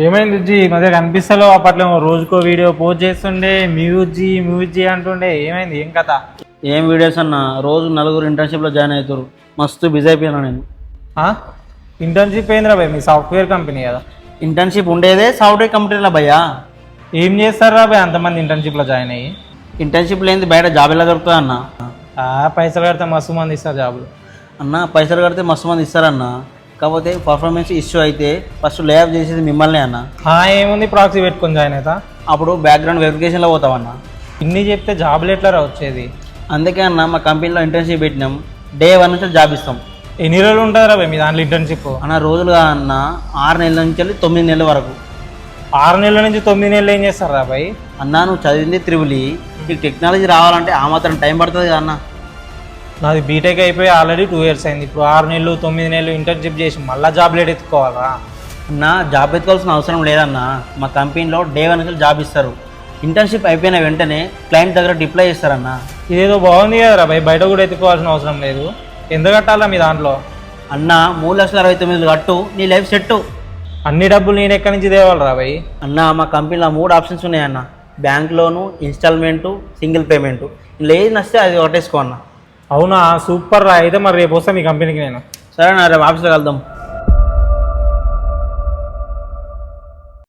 ఏమైంది జీ ఈ మధ్య కనిపిస్తలో అప్పట్లో రోజుకో వీడియో పోస్ట్ చేస్తుండే మ్యూజీ అంటుండే ఏమైంది ఏం కథ? ఏం వీడియోస్ అన్న, రోజు నలుగురు ఇంటర్న్షిప్లో జాయిన్ అవుతారు. మస్తు బిజీ అయిపోయాను నేను. ఇంటర్న్షిప్ అయిందిరా భయ్, మీ సాఫ్ట్వేర్ కంపెనీ కదా? ఇంటర్న్షిప్ ఉండేదే సాఫ్ట్వేర్ కంపెనీలో భయ్యా. ఏం చేస్తారా భయ్ అంతమంది ఇంటర్న్షిప్లో జాయిన్ అయ్యి? ఇంటర్న్షిప్ లేనిది బయట జాబ్ ఎలా దొరుకుతుంది అన్న? పైసలు కడితే మస్తు మంది ఇస్తారు జాబులు. అన్న పైసలు కడితే మస్తు మంది ఇస్తారన్న, కాకపోతే పర్ఫార్మెన్స్ ఇష్యూ అయితే ఫస్ట్ లే ఆఫ్ చేసేది మిమ్మల్ని అన్న. ఏముంది ప్రాక్సీ పెట్టుకొని జాయిన్ అవుతా, అప్పుడు బ్యాక్గ్రౌండ్ వెరిఫికేషన్లో పోతామన్న. ఇన్ని చెప్తే జాబులు ఎట్లా వచ్చేది? అందుకే అన్న మా కంపెనీలో ఇంటర్న్షిప్ పెట్టినాం, డే 1 నుంచి జాబ్ ఇస్తాం. ఎన్ని రోజులు ఉంటుందిరా భయ్ మీ దాంట్లో ఇంటర్న్షిప్? అన్న రోజులుగా అన్న 6 నెలల నుంచి 9 నెలల వరకు. 6 నెలల నుంచి 9 నెలలు ఏం చేస్తారా భయ్? అన్న నువ్వు చదివింది త్రిబులి, నీకు టెక్నాలజీ రావాలంటే ఆ మాత్రం టైం పడుతుంది కదా అన్న. నాది బీటెక్ అయిపోయి ఆల్రెడీ 2 years అయింది. ఇప్పుడు 6 నెలలు 9 నెలలు ఇంటర్న్షిప్ చేసి మళ్ళీ జాబ్ లేట్ ఎత్తుకోవాలా? అన్న జాబ్ ఎత్తుకోవాల్సిన అవసరం లేదన్న, మా కంపెనీలో డే 1 నుంచి జాబ్ ఇస్తారు. ఇంటర్న్షిప్ అయిపోయిన వెంటనే క్లయింట్ దగ్గర డిప్లాయ్ చేస్తారన్న. ఇదేదో బాగుంది కదరా భయ్, బయట కూడా ఎత్తుకోవాల్సిన అవసరం లేదు. ఎంత కట్టాలా మీ దాంట్లో? అన్న 3,69,000 కట్టు, నీ లైఫ్ సెట్. అన్ని డబ్బులు నేను ఎక్కడి నుంచి తేవాలరా భయ్? అన్న మా కంపెనీలో 3 ఆప్షన్స్ ఉన్నాయన్న, bank loan, instalment, single payment. ఇలా ఏది నచ్చితే అది కొట్టేసుకో అన్న. అవునా, సూపర్ రా. అయితే మరి రేపు వస్తా మీ కంపెనీకి నేను. సరే అన్న, రేపు ఆఫీస్లో కలుద్దాం.